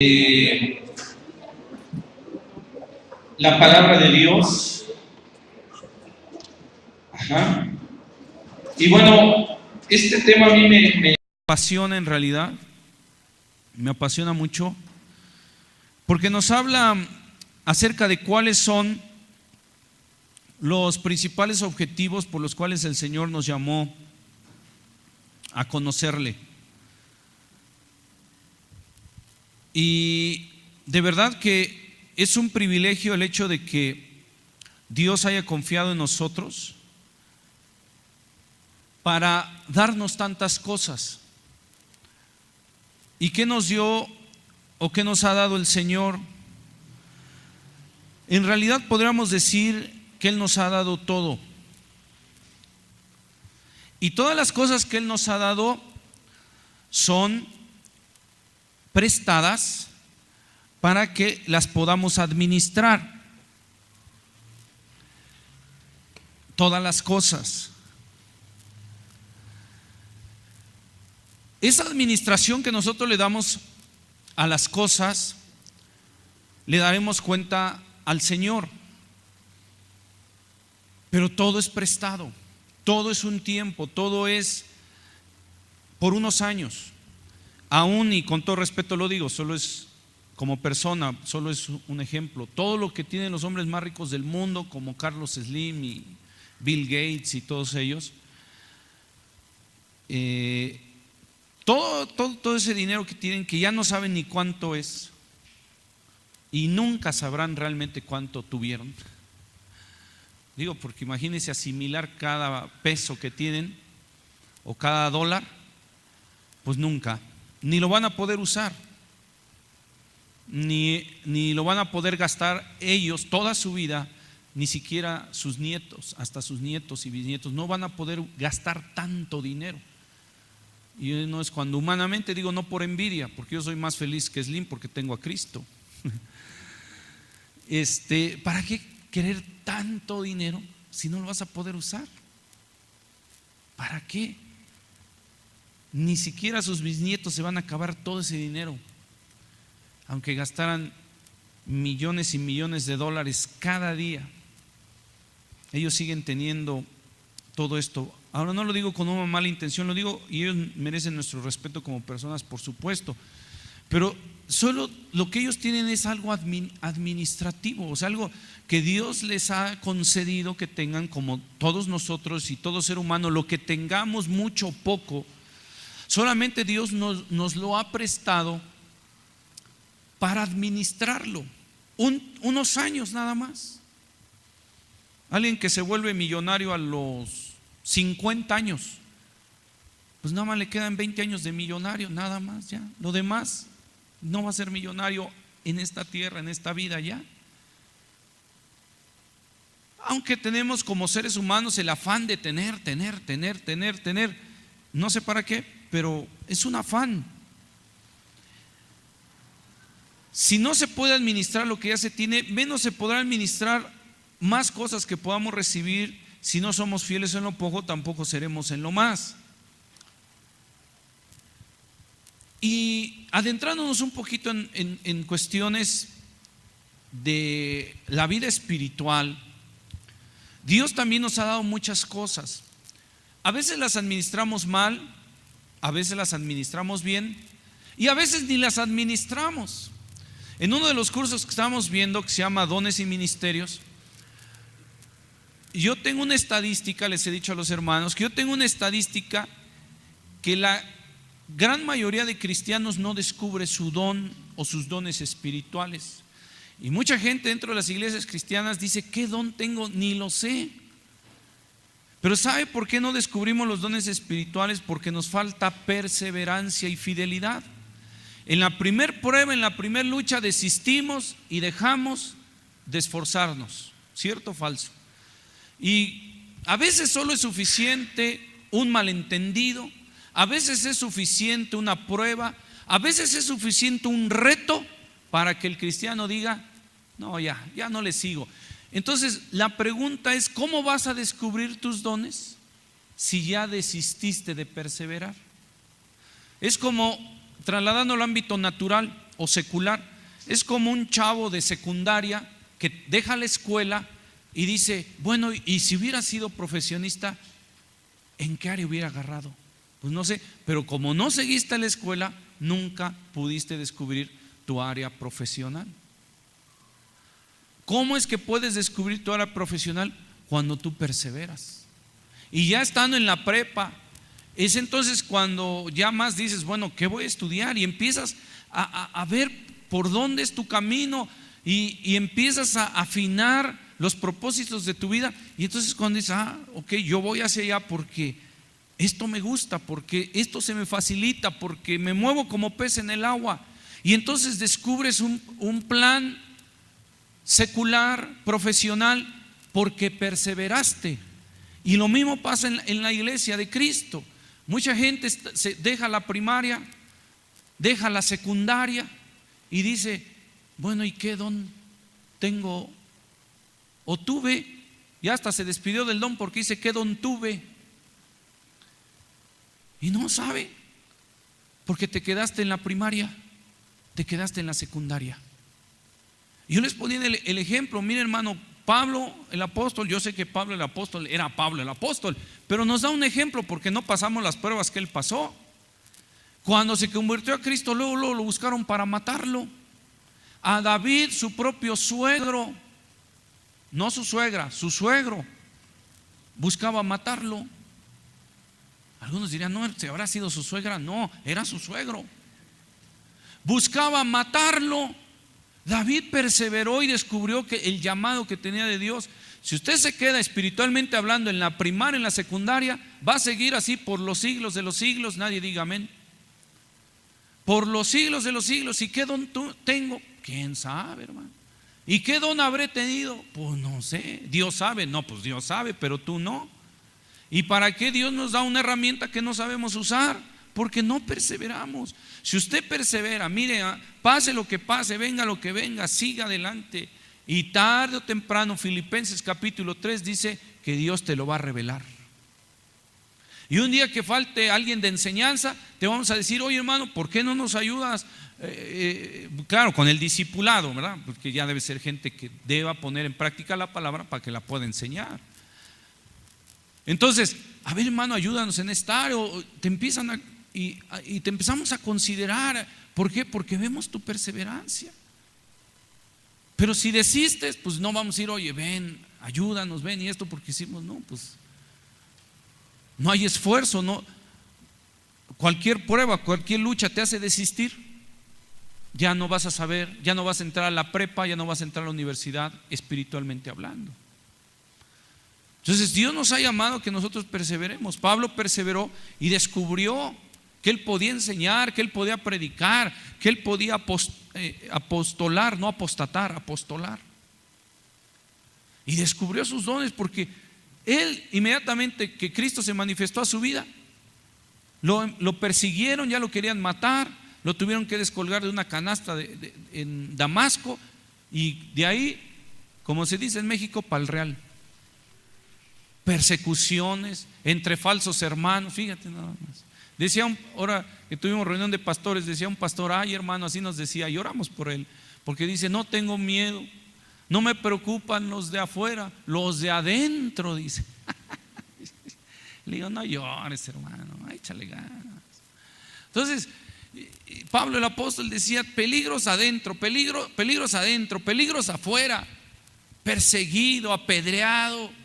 eh, la palabra de Dios. Ajá. Y bueno, este tema a mí me apasiona en realidad, me apasiona mucho, porque nos habla acerca de cuáles son los principales objetivos por los cuales el Señor nos llamó a conocerle. Y de verdad que es un privilegio el hecho de que Dios haya confiado en nosotros para darnos tantas cosas. ¿Y qué nos dio o qué nos ha dado el Señor? En realidad podríamos decir que Él nos ha dado todo. Y todas las cosas que Él nos ha dado son prestadas para que las podamos administrar. Todas las cosas. Esa administración que nosotros le damos a las cosas, le daremos cuenta al Señor. Pero todo es prestado, todo es un tiempo, todo es por unos años. Aún, y con todo respeto lo digo, solo es como persona, solo es un ejemplo. Todo lo que tienen los hombres más ricos del mundo, como Carlos Slim y Bill Gates y todos ellos, todo ese dinero que tienen, que ya no saben ni cuánto es, y nunca sabrán realmente cuánto tuvieron. Digo, porque imagínense asimilar cada peso que tienen o cada dólar, pues nunca, ni lo van a poder usar, ni lo van a poder gastar ellos toda su vida, ni siquiera sus nietos, hasta sus nietos y bisnietos, no van a poder gastar tanto dinero. Y no es cuando humanamente digo, no por envidia, porque yo soy más feliz que Slim porque tengo a Cristo. ¿Para qué querer tanto dinero si no lo vas a poder usar? ¿Para qué? Ni siquiera sus bisnietos se van a acabar todo ese dinero, aunque gastaran millones y millones de dólares cada día. Ellos siguen teniendo todo esto. Ahora no lo digo con una mala intención, lo digo, y ellos merecen nuestro respeto como personas, por supuesto, pero solo lo que ellos tienen es algo administrativo, o sea, algo que Dios les ha concedido que tengan, como todos nosotros y todo ser humano, lo que tengamos, mucho o poco, solamente Dios nos lo ha prestado para administrarlo, unos años nada más. Alguien que se vuelve millonario a los 50 años, pues nada más le quedan 20 años de millonario, nada más ya. Lo demás no va a ser millonario en esta tierra, en esta vida ya. Aunque tenemos como seres humanos el afán de tener, no sé para qué, pero es un afán. Si no se puede administrar lo que ya se tiene, menos se podrá administrar más cosas que podamos recibir. Si no somos fieles en lo poco, tampoco seremos en lo más. Y adentrándonos un poquito en cuestiones de la vida espiritual, Dios también nos ha dado muchas cosas. A veces las administramos mal, a veces las administramos bien, y a veces ni las administramos. En uno de los cursos que estamos viendo, que se llama Dones y Ministerios, yo tengo una estadística, les he dicho a los hermanos, que yo tengo una estadística que la gran mayoría de cristianos no descubre su don o sus dones espirituales. Y mucha gente dentro de las iglesias cristianas dice, ¿qué don tengo? Ni lo sé. Pero ¿sabe por qué no descubrimos los dones espirituales? Porque nos falta perseverancia y fidelidad. En la primer prueba, en la primer lucha, desistimos y dejamos de esforzarnos. ¿Cierto o falso? Y a veces solo es suficiente un malentendido, a veces es suficiente una prueba, a veces es suficiente un reto para que el cristiano diga, no, ya no le sigo. Entonces la pregunta es, ¿cómo vas a descubrir tus dones si ya desististe de perseverar? Es como, trasladando al ámbito natural, o secular es como un chavo de secundaria que deja la escuela y dice, bueno, y si hubiera sido profesionista, ¿en qué área hubiera agarrado? Pues no sé, pero como no seguiste la escuela, nunca pudiste descubrir tu área profesional. ¿Cómo es que puedes descubrir tu área profesional? Cuando tú perseveras. Y ya estando en la prepa, es entonces cuando ya más dices, bueno, ¿qué voy a estudiar? Y empiezas a ver por dónde es tu camino y empiezas a afinar los propósitos de tu vida. Y entonces cuando dices, ok, yo voy hacia allá porque esto me gusta, porque esto se me facilita, porque me muevo como pez en el agua. Y entonces descubres un plan secular, profesional, porque perseveraste. Y lo mismo pasa en la iglesia de Cristo. Mucha gente se deja la primaria, deja la secundaria y dice, bueno, ¿y qué don tengo o tuve? Y hasta se despidió del don porque dice, ¿qué don tuve? Y no sabe, porque te quedaste en la primaria, te quedaste en la secundaria. Yo les ponía el ejemplo, mire hermano, Pablo el apóstol, yo sé que Pablo el apóstol era Pablo el apóstol, pero nos da un ejemplo porque no pasamos las pruebas que él pasó. Cuando se convirtió a Cristo, luego lo buscaron para matarlo. A David, su propio suegro, no su suegra, su suegro, buscaba matarlo. Algunos dirían, no, ¿se habrá sido su suegra? No, era su suegro. Buscaba matarlo. David perseveró y descubrió que el llamado que tenía de Dios. Si usted se queda espiritualmente hablando en la primaria, en la secundaria, va a seguir así por los siglos de los siglos. Nadie diga amén. Por los siglos de los siglos. ¿Y qué don tengo? ¿Quién sabe, hermano? ¿Y qué don habré tenido? Pues no sé. Dios sabe. No, pues Dios sabe, pero tú no. ¿Y para qué Dios nos da una herramienta que no sabemos usar? Porque no perseveramos. Si usted persevera, mire, pase lo que pase, venga lo que venga, siga adelante. Y tarde o temprano, Filipenses capítulo 3 dice que Dios te lo va a revelar. Y un día que falte alguien de enseñanza, te vamos a decir, oye hermano, ¿por qué no nos ayudas? Claro, con el discipulado, ¿verdad? Porque ya debe ser gente que deba poner en práctica la palabra para que la pueda enseñar. Entonces, a ver hermano, ayúdanos en esta área. Te empiezan y te empezamos a considerar. ¿Por qué? Porque vemos tu perseverancia. Pero si desistes, pues no vamos a ir, oye, ven, ayúdanos, ven y esto porque hicimos, no, pues no hay esfuerzo, no. Cualquier prueba, cualquier lucha te hace desistir. Ya no vas a saber, ya no vas a entrar a la prepa, ya no vas a entrar a la universidad espiritualmente hablando. Entonces Dios nos ha llamado a que nosotros perseveremos. Pablo perseveró y descubrió que él podía enseñar, que él podía predicar, que él podía apostolar, no apostatar, apostolar. Y descubrió sus dones porque él inmediatamente que Cristo se manifestó a su vida, lo persiguieron, ya lo querían matar, lo tuvieron que descolgar de una canasta en Damasco y de ahí, como se dice en México, pa'l real. Persecuciones entre falsos hermanos, fíjate nada más. Decía ahora que tuvimos reunión de pastores, decía un pastor, ay hermano, así nos decía, y oramos por él, porque dice, no tengo miedo, no me preocupan los de afuera, los de adentro, dice. Le digo, no llores hermano, échale ganas. Entonces, Pablo el apóstol decía, peligros adentro, peligros adentro, peligros afuera, perseguido, apedreado.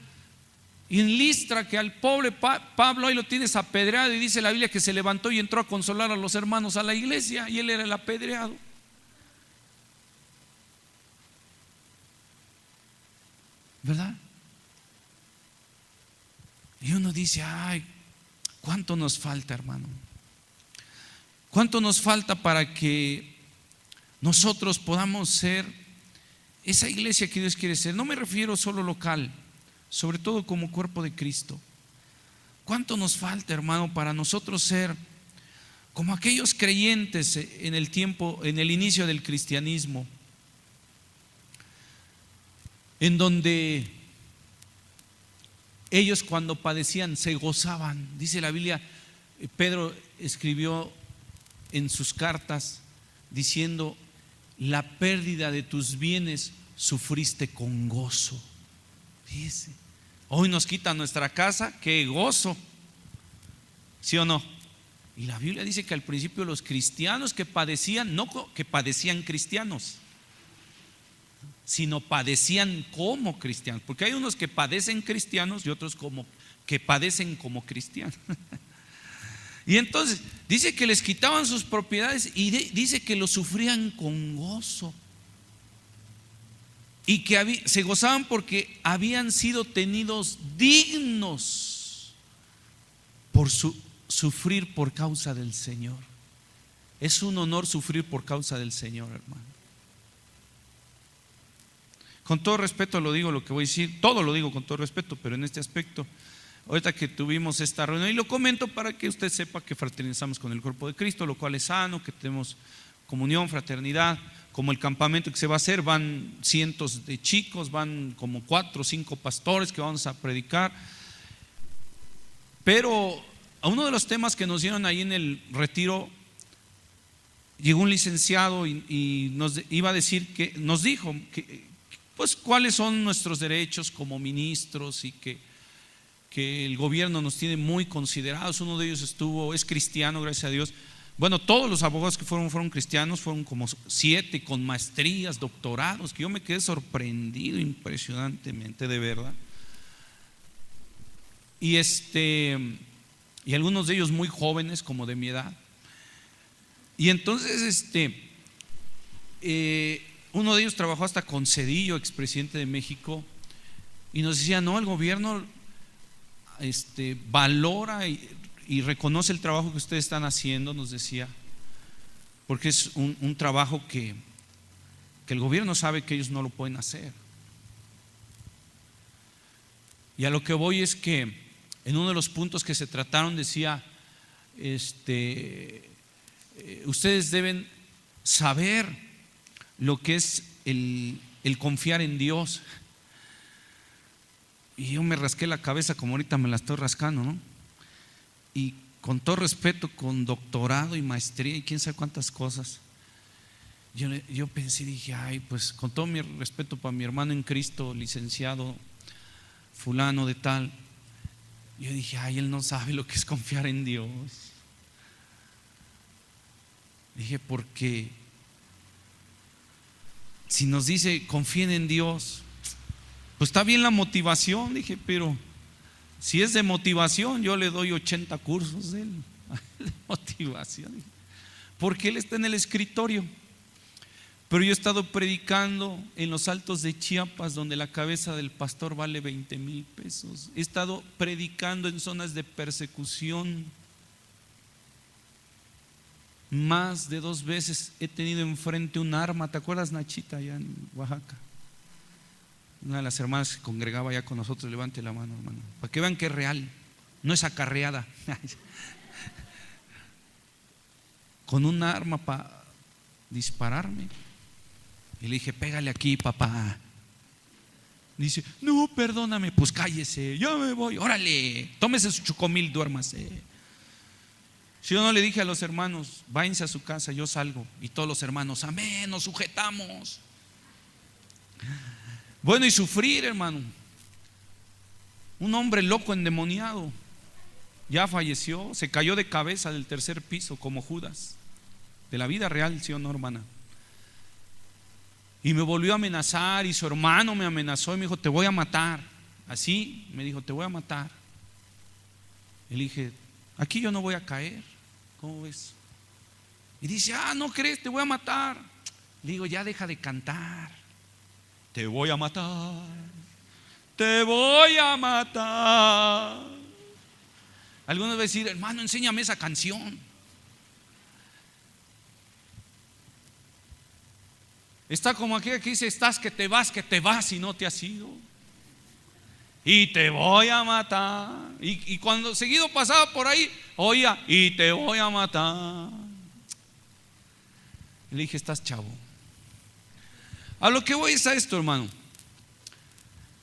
Y en Listra, que al pobre Pablo ahí lo tienes apedreado, y dice la Biblia que se levantó y entró a consolar a los hermanos a la iglesia, y él era el apedreado. ¿Verdad? Y uno dice, ay, ¿cuánto nos falta, hermano? ¿Cuánto nos falta para que nosotros podamos ser esa iglesia que Dios quiere ser? No me refiero solo local, sobre todo como cuerpo de Cristo. ¿Cuánto nos falta, hermano, para nosotros ser como aquellos creyentes en el tiempo, en el inicio del cristianismo, en donde ellos cuando padecían se gozaban? Dice la Biblia, Pedro escribió en sus cartas diciendo la pérdida de tus bienes sufriste con gozo. Fíjese, hoy nos quitan nuestra casa, qué gozo, ¿sí o no? Y la Biblia dice que al principio los cristianos que padecían, no que padecían cristianos, sino padecían como cristianos, porque hay unos que padecen cristianos y otros como que padecen como cristianos. Y entonces dice que les quitaban sus propiedades y dice que lo sufrían con gozo y que se gozaban porque habían sido tenidos dignos por sufrir por causa del Señor. Es un honor sufrir por causa del Señor, hermano. Con todo respeto lo digo, lo que voy a decir, todo lo digo con todo respeto, pero en este aspecto, ahorita que tuvimos esta reunión, y lo comento para que usted sepa que fraternizamos con el cuerpo de Cristo, lo cual es sano, que tenemos comunión, fraternidad. Como el campamento que se va a hacer, van cientos de chicos, van como 4 o 5 pastores que vamos a predicar. Pero a uno de los temas que nos dieron ahí en el retiro, llegó un licenciado y nos iba a decir que, nos dijo que, pues cuáles son nuestros derechos como ministros y que el gobierno nos tiene muy considerados. Uno de ellos es cristiano, gracias a Dios. Bueno, todos los abogados que fueron cristianos, fueron como 7 con maestrías, doctorados, que yo me quedé sorprendido impresionantemente, de verdad. Y algunos de ellos muy jóvenes, como de mi edad. Y entonces uno de ellos trabajó hasta con Zedillo, expresidente de México, y nos decía: no, el gobierno valora y reconoce el trabajo que ustedes están haciendo, nos decía, porque es un trabajo que el gobierno sabe que ellos no lo pueden hacer. Y a lo que voy es que en uno de los puntos que se trataron decía, ustedes deben saber lo que es el confiar en Dios. Y yo me rasqué la cabeza como ahorita me la estoy rascando, ¿no? Y con todo respeto, con doctorado y maestría y quién sabe cuántas cosas, yo pensé y dije: ay, pues con todo mi respeto para mi hermano en Cristo, licenciado fulano de tal, yo dije: ay, él no sabe lo que es confiar en Dios. Dije: porque si nos dice confíen en Dios, pues está bien la motivación. Dije: pero si es de motivación, yo le doy 80 cursos de motivación, porque él está en el escritorio. Pero yo he estado predicando en los altos de Chiapas, donde la cabeza del pastor vale 20,000 pesos. He estado predicando en zonas de persecución. Más de 2 veces he tenido enfrente un arma. ¿Te acuerdas, Nachita, allá en Oaxaca? Una de las hermanas que congregaba allá con nosotros, levante la mano, hermano, para que vean que es real, no es acarreada. Con un arma para dispararme. Y le dije: pégale aquí, papá. Dice: no, perdóname. Pues cállese, ya me voy. Órale, tómese su chocomil, duérmase. Si yo no le dije a los hermanos: váyanse a su casa, yo salgo. Y todos los hermanos: amén, nos sujetamos. Bueno, y sufrir, hermano. Un hombre loco, endemoniado, ya falleció, se cayó de cabeza del 3er piso como Judas. De la vida real, ¿sí o no, hermana? Y me volvió a amenazar, y su hermano me amenazó y me dijo: te voy a matar. Así me dijo: te voy a matar. Y le dije: aquí yo no voy a caer, ¿cómo ves? Y dice: ah, ¿no crees? Te voy a matar. Le digo: ya deja de cantar. Te voy a matar, te voy a matar. Algunos van a decir: hermano, enséñame esa canción. Está como aquella que dice: estás que te vas y no te has ido. Y te voy a matar. Y cuando seguido pasaba por ahí, oía: y te voy a matar. Y le dije: estás chavo. A lo que voy es a esto, hermano.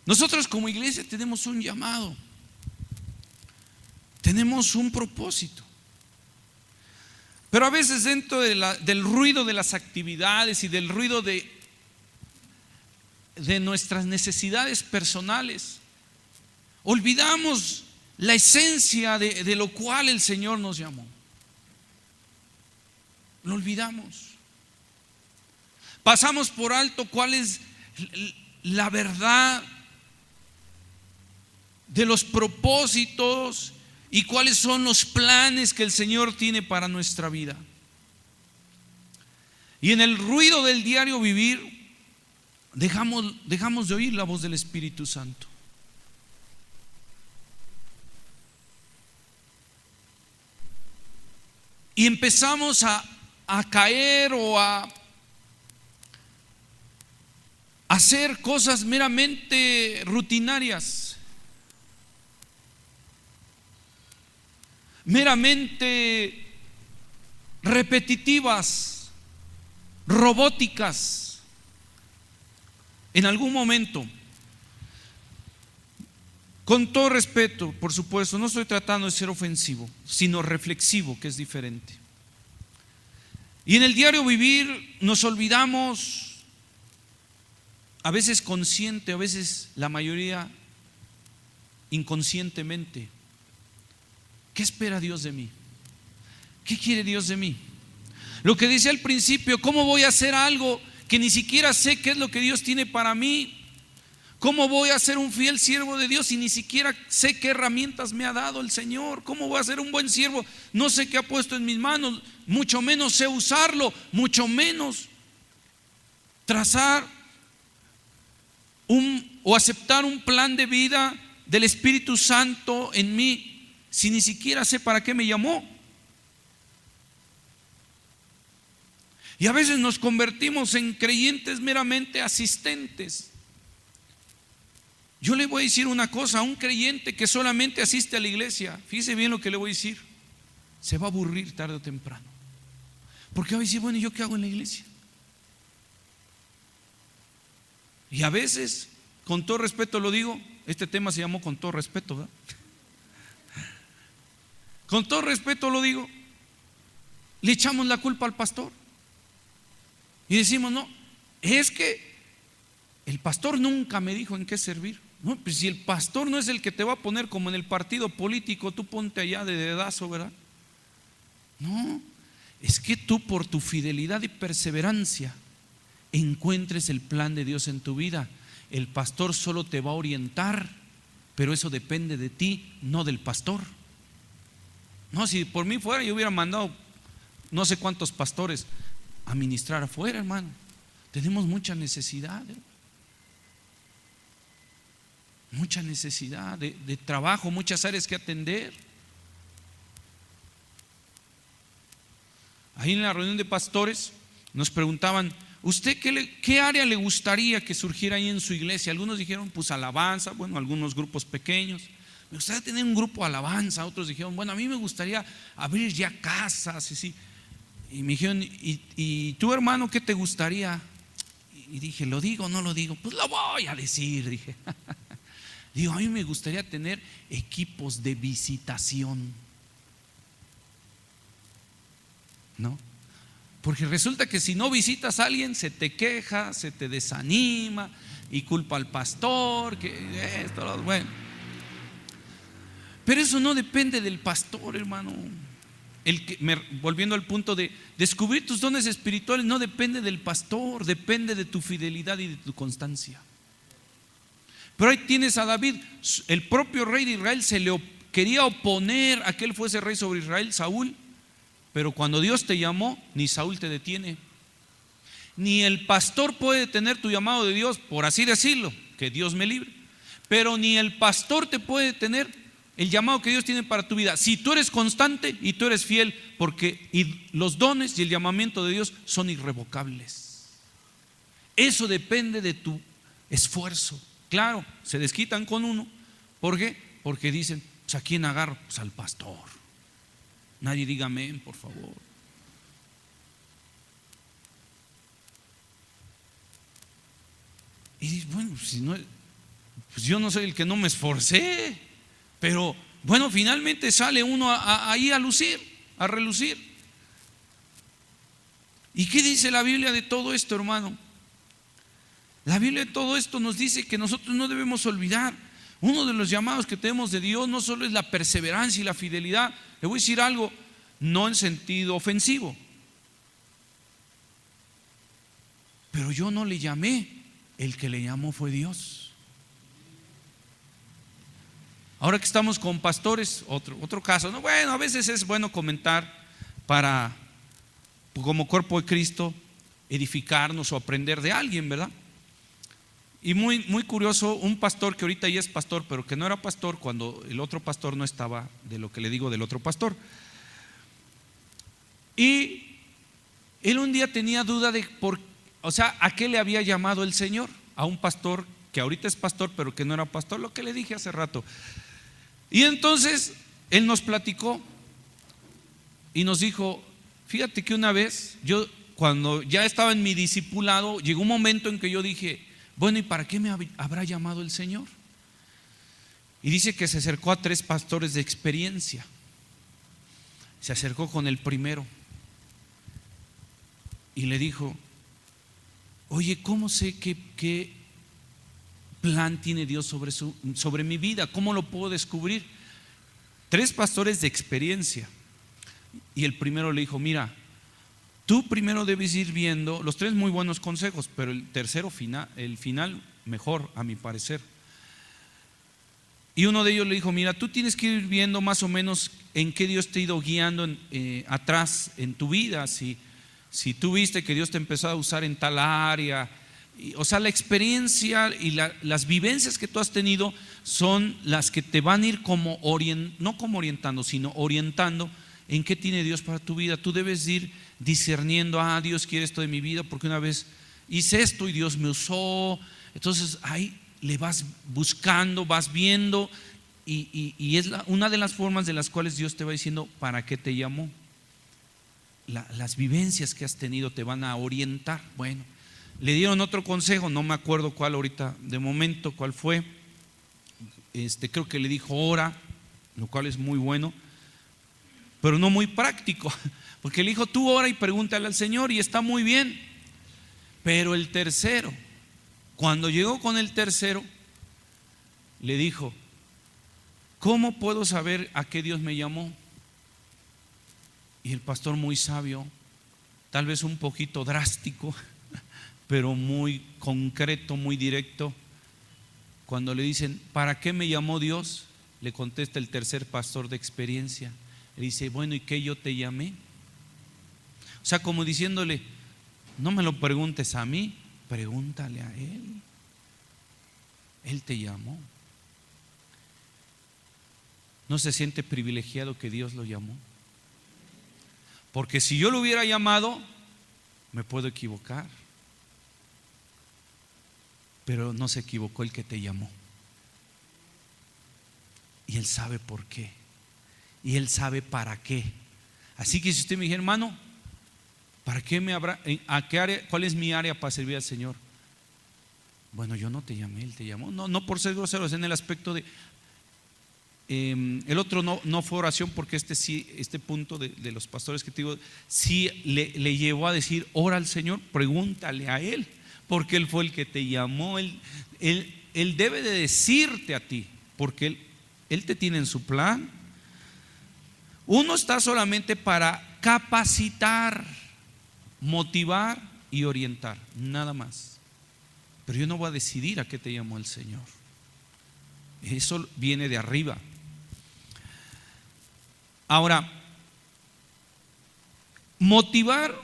Nosotros como iglesia tenemos un llamado, tenemos un propósito. Pero a veces dentro del ruido de las actividades y del ruido de nuestras necesidades personales, olvidamos la esencia de lo cual el Señor nos llamó. Lo olvidamos. Pasamos por alto cuál es la verdad de los propósitos y cuáles son los planes que el Señor tiene para nuestra vida. Y en el ruido del diario vivir dejamos de oír la voz del Espíritu Santo. Y empezamos a caer o a hacer cosas meramente rutinarias, meramente repetitivas, robóticas. En algún momento, con todo respeto, por supuesto, no estoy tratando de ser ofensivo, sino reflexivo, que es diferente. Y en el diario vivir nos olvidamos, a veces consciente, a veces la mayoría inconscientemente, ¿qué espera Dios de mí? ¿Qué quiere Dios de mí? Lo que decía al principio, ¿cómo voy a hacer algo que ni siquiera sé qué es lo que Dios tiene para mí? ¿Cómo voy a ser un fiel siervo de Dios si ni siquiera sé qué herramientas me ha dado el Señor? ¿Cómo voy a ser un buen siervo? No sé qué ha puesto en mis manos, mucho menos sé usarlo, mucho menos trazar o aceptar un plan de vida del Espíritu Santo en mí, si ni siquiera sé para qué me llamó. Y a veces nos convertimos en creyentes meramente asistentes. Yo le voy a decir una cosa: a un creyente que solamente asiste a la iglesia, fíjese bien lo que le voy a decir, se va a aburrir tarde o temprano. Porque va a decir, bueno, ¿y yo qué hago en la iglesia? Y a veces, con todo respeto lo digo, este tema se llamó con todo respeto, ¿verdad? Con todo respeto lo digo, le echamos la culpa al pastor y decimos, no, es que el pastor nunca me dijo en qué servir. No, pues si el pastor no es el que te va a poner como en el partido político, tú ponte allá de dedazo, ¿verdad? No, es que tú por tu fidelidad y perseverancia encuentres el plan de Dios en tu vida. El pastor solo te va a orientar, pero eso depende de ti, no del pastor. No, si por mí fuera, yo hubiera mandado no sé cuántos pastores a ministrar afuera, hermano. Tenemos mucha necesidad, mucha necesidad de trabajo, muchas áreas que atender. Ahí en la reunión de pastores nos preguntaban, ¿usted qué área le gustaría que surgiera ahí en su iglesia? Algunos dijeron, pues alabanza, bueno, algunos grupos pequeños. Me gustaría tener un grupo de alabanza. Otros dijeron, bueno, a mí me gustaría abrir ya casas, así. Y me dijeron, ¿y tú, hermano, qué te gustaría? Y dije, ¿lo digo o no lo digo? Pues lo voy a decir, dije. Digo, a mí me gustaría tener equipos de visitación, ¿no? Porque resulta que si no visitas a alguien, se te queja, se te desanima y culpa al pastor, que esto, bueno. Pero eso no depende del pastor, hermano. Volviendo al punto de descubrir tus dones espirituales, no depende del pastor, depende de tu fidelidad y de tu constancia. Pero ahí tienes a David, el propio rey de Israel se le quería oponer a que él fuese rey sobre Israel, Saúl. Pero cuando Dios te llamó, ni Saúl te detiene. Ni el pastor puede detener tu llamado de Dios, por así decirlo, que Dios me libre. Pero ni el pastor te puede detener el llamado que Dios tiene para tu vida. Si tú eres constante y tú eres fiel, porque los dones y el llamamiento de Dios son irrevocables. Eso depende de tu esfuerzo. Claro, se desquitan con uno. ¿Por qué? Porque dicen, pues ¿a quién agarro? Pues al pastor. Nadie diga amén, por favor. Y dices, bueno, si no, pues yo no soy el que no me esforcé, pero bueno, finalmente sale uno ahí a lucir, a relucir. ¿Y qué dice la Biblia de todo esto, hermano? La Biblia de todo esto nos dice que nosotros no debemos olvidar. Uno de los llamados que tenemos de Dios no solo es la perseverancia y la fidelidad. Le voy a decir algo, no en sentido ofensivo, pero yo no le llamé, el que le llamó fue Dios. Ahora que estamos con pastores, otro caso, ¿no? Bueno, a veces es bueno comentar para, como cuerpo de Cristo, edificarnos o aprender de alguien, ¿verdad? Y muy curioso, un pastor que ahorita ya es pastor, pero que no era pastor cuando el otro pastor no estaba, de lo que le digo del otro pastor. Y él un día tenía duda de a qué le había llamado el Señor a un pastor que ahorita es pastor, pero que no era pastor, lo que le dije hace rato. Y entonces él nos platicó y nos dijo: fíjate que una vez yo, cuando ya estaba en mi discipulado, llegó un momento en que yo dije: bueno, ¿y para qué me habrá llamado el Señor? Y dice que se acercó a 3 pastores de experiencia. Se acercó con el primero y le dijo: oye, ¿cómo sé qué plan tiene Dios sobre mi vida? ¿Cómo lo puedo descubrir? 3 pastores de experiencia. Y el primero le dijo: mira, tú primero debes ir viendo, los 3 muy buenos consejos, pero el tercero el final mejor, a mi parecer. Y uno de ellos le dijo: mira, tú tienes que ir viendo más o menos en qué Dios te ha ido guiando atrás en tu vida. Si tú viste que Dios te empezó a usar en tal área, o sea, la experiencia y las vivencias que tú has tenido son las que te van a ir no como orientando, sino orientando en qué tiene Dios para tu vida. Tú debes ir discerniendo: Dios quiere esto de mi vida porque una vez hice esto y Dios me usó. Entonces ahí le vas buscando, vas viendo, y es una de las formas de las cuales Dios te va diciendo para qué te llamó. Las vivencias que has tenido te van a orientar. Bueno, le dieron otro consejo, no me acuerdo cuál ahorita de momento, cuál fue. Creo que le dijo: ora, lo cual es muy bueno, pero no muy práctico, porque le dijo: tú ora y pregúntale al Señor, y está muy bien. Pero el tercero, cuando llegó con el tercero, le dijo: ¿cómo puedo saber a qué Dios me llamó? Y el pastor, muy sabio, tal vez un poquito drástico, pero muy concreto, muy directo, cuando le dicen: ¿para qué me llamó Dios?, le contesta el tercer pastor de experiencia. Le dice: bueno, ¿y qué yo te llamé? O sea, como diciéndole: no me lo preguntes a mí, pregúntale a Él. Él te llamó. ¿No se siente privilegiado que Dios lo llamó? Porque si yo lo hubiera llamado, me puedo equivocar, pero no se equivocó el que te llamó. Y Él sabe por qué, y Él sabe para qué. Así que si usted me dijera: hermano, ¿para qué a qué área, cuál es mi área para servir al Señor? Bueno, yo no te llamé, Él te llamó. No por ser groseros, en el aspecto de el otro no fue oración, porque este punto de los pastores que te digo, sí le llevó a decir: ora al Señor, pregúntale a Él, porque Él fue el que te llamó. Él debe de decirte a ti, porque Él te tiene en su plan. Uno está solamente para capacitar, motivar y orientar, nada más. Pero yo no voy a decidir a qué te llamó el Señor. Eso viene de arriba. Ahora, motivar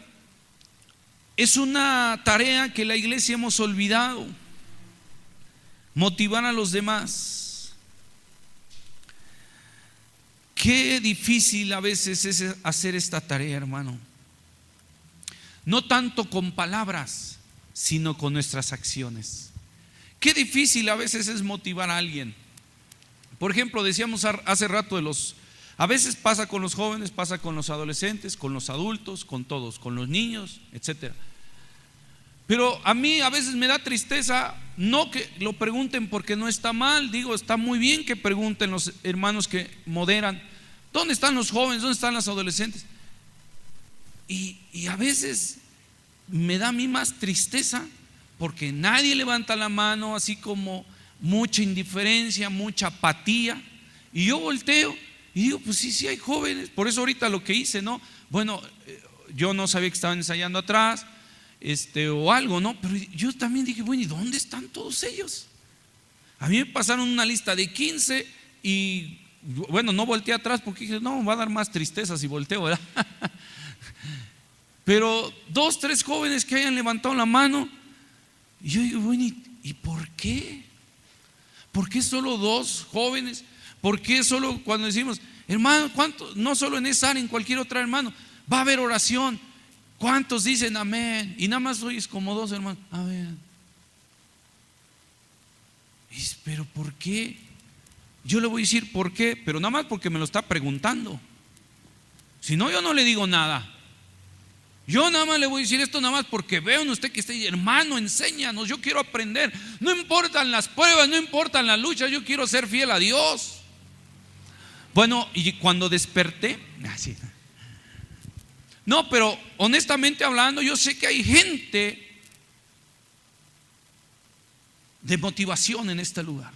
es una tarea que la iglesia hemos olvidado. Motivar a los demás. Qué difícil a veces es hacer esta tarea, hermano. No tanto con palabras, sino con nuestras acciones. Qué difícil a veces es motivar a alguien. Por ejemplo, decíamos hace rato a veces pasa con los jóvenes, pasa con los adolescentes, con los adultos, con todos, con los niños, etcétera. Pero a mí a veces me da tristeza, no que lo pregunten porque no está mal, digo, está muy bien que pregunten los hermanos que moderan: ¿dónde están los jóvenes? ¿Dónde están los adolescentes? Y a veces me da a mí más tristeza porque nadie levanta la mano, así como mucha indiferencia, mucha apatía. Y yo volteo y digo, pues sí hay jóvenes. Por eso ahorita lo que hice, ¿no? Bueno, yo no sabía que estaban ensayando atrás, o algo, ¿no? Pero yo también dije, bueno, ¿y dónde están todos ellos? A mí me pasaron una lista de 15 y bueno, no volteé atrás porque dije, no, va a dar más tristeza si volteo, ¿verdad? Pero 2, 3 jóvenes que hayan levantado la mano. Y yo digo, bueno, ¿y por qué? ¿Por qué solo 2 jóvenes? ¿Por qué solo cuando decimos, hermano, cuánto? No solo en esa área, en cualquier otra, hermano, va a haber oración. ¿Cuántos dicen amén? Y nada más oyes como 2, hermanos, amén. Pero ¿por qué? Yo le voy a decir por qué, pero nada más porque me lo está preguntando. Si no, yo no le digo nada. Yo nada más le voy a decir esto, nada más porque veo en usted que está ahí, hermano, enséñanos, yo quiero aprender. No importan las pruebas, no importan las luchas, yo quiero ser fiel a Dios. Bueno, y cuando desperté, así. No, pero honestamente hablando, yo sé que hay gente de motivación en este lugar.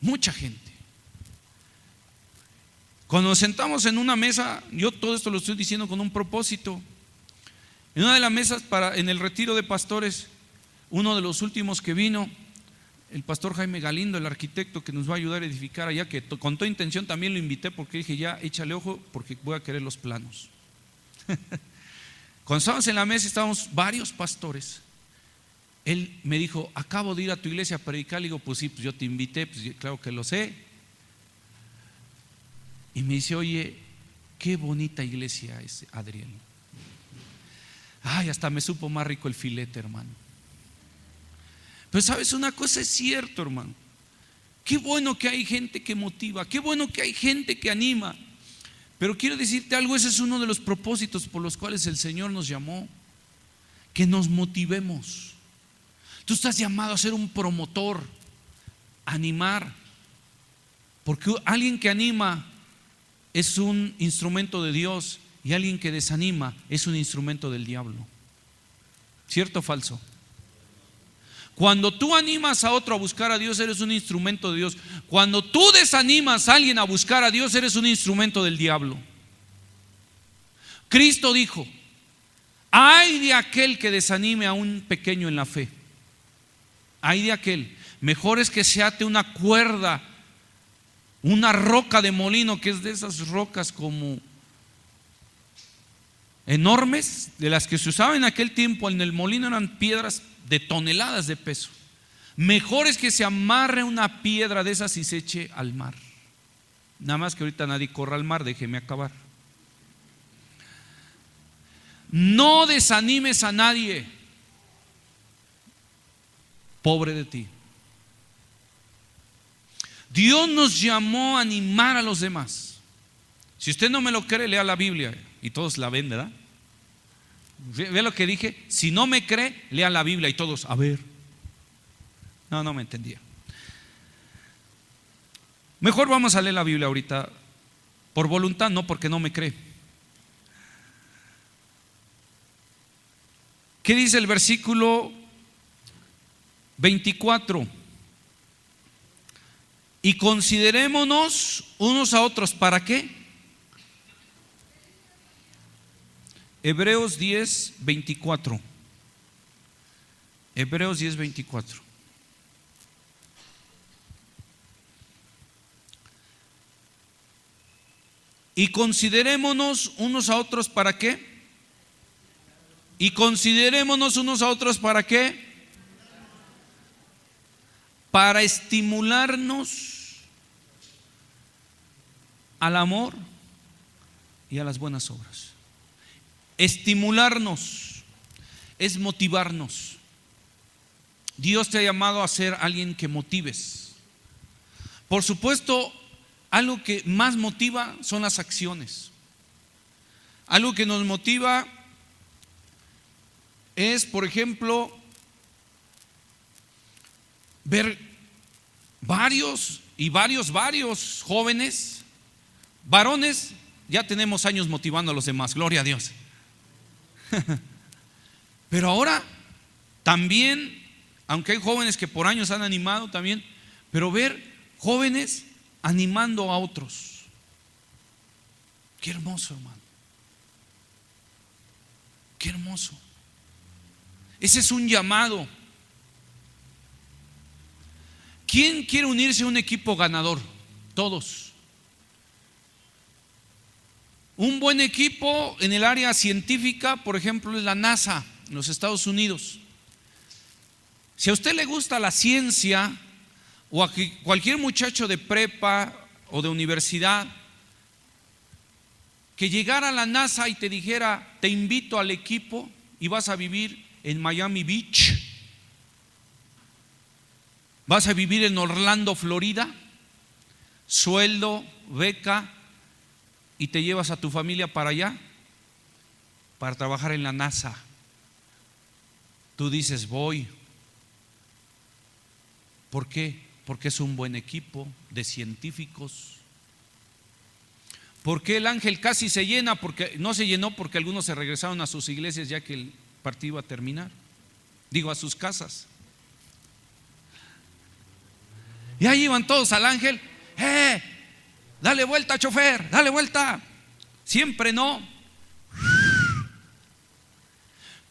Mucha gente. Cuando nos sentamos en una mesa, yo todo esto lo estoy diciendo con un propósito. En una de las mesas en el retiro de pastores, uno de los últimos que vino, el pastor Jaime Galindo, el arquitecto que nos va a ayudar a edificar allá, que con toda intención también lo invité porque dije, ya échale ojo porque voy a querer los planos. Cuando estábamos en la mesa, estábamos varios pastores. Él me dijo, acabo de ir a tu iglesia a predicar. Le digo, pues sí, pues yo te invité, pues claro que lo sé. Y me dice, oye, qué bonita iglesia es, Adriel. Ay, hasta me supo más rico el filete, hermano. Pero sabes, una cosa es cierto, hermano. Qué bueno que hay gente que motiva, qué bueno que hay gente que anima. Pero quiero decirte algo, ese es uno de los propósitos por los cuales el Señor nos llamó, que nos motivemos. Tú estás llamado a ser un promotor, a animar, porque alguien que anima es un instrumento de Dios y alguien que desanima es un instrumento del diablo. ¿Cierto o falso? Cuando tú animas a otro a buscar a Dios, eres un instrumento de Dios. Cuando tú desanimas a alguien a buscar a Dios, eres un instrumento del diablo. Cristo dijo, ay de aquel que desanime a un pequeño en la fe. Ay de aquel. Mejor es que se ate una cuerda, una roca de molino, que es de esas rocas como enormes, de las que se usaban en aquel tiempo. En el molino eran piedras de toneladas de peso. Mejor es que se amarre una piedra de esas y se eche al mar. Nada más que ahorita nadie corra al mar, déjeme acabar. No desanimes a nadie. Pobre de ti. Dios nos llamó a animar a los demás. Si usted no me lo cree, lea la Biblia. Y todos la ven, ¿verdad? Ve lo que dije. Si no me cree, lea la Biblia. Y todos, a ver. No me entendía. Mejor vamos a leer la Biblia ahorita. Por voluntad, no porque no me cree. ¿Qué dice el versículo 24? Y considerémonos unos a otros. ¿Para qué? Hebreos 10, 24. Hebreos 10, 24. Y considerémonos unos a otros. ¿Para qué? Y considerémonos unos a otros. ¿Para qué? Para estimularnos al amor y a las buenas obras. Estimularnos es motivarnos. Dios te ha llamado a ser alguien que motives. Por supuesto, algo que más motiva son las acciones. Algo que nos motiva es, por ejemplo, ver varios jóvenes, varones ya tenemos años motivando a los demás, gloria a Dios. Pero ahora también, aunque hay jóvenes que por años han animado también, pero ver jóvenes animando a otros. Qué hermoso, hermano. Qué hermoso. Ese es un llamado. ¿Quién quiere unirse a un equipo ganador? Todos. Un buen equipo en el área científica, por ejemplo, es la NASA en los Estados Unidos. Si a usted le gusta la ciencia, o a cualquier muchacho de prepa o de universidad que llegara a la NASA y te dijera: te invito al equipo y vas a vivir en Miami Beach, vas a vivir en Orlando, Florida, sueldo, beca, y te llevas a tu familia para allá para trabajar en la NASA. Tú dices: voy. ¿Por qué? Porque es un buen equipo de científicos. ¿Por qué el Ángel casi se llena? Porque no se llenó porque algunos se regresaron a sus iglesias ya que el partido iba a terminar. Digo, a sus casas. Y ahí iban todos al Ángel. Dale vuelta, chofer, dale vuelta. Siempre no.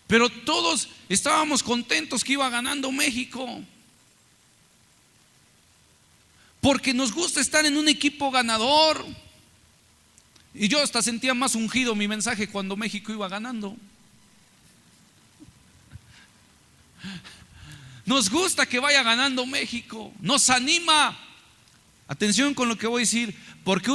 Pero todos estábamos contentos que iba ganando México, porque nos gusta estar en un equipo ganador. Y yo hasta sentía más ungido mi mensaje cuando México iba ganando. Nos gusta que vaya ganando México, nos anima. Atención con lo que voy a decir, porque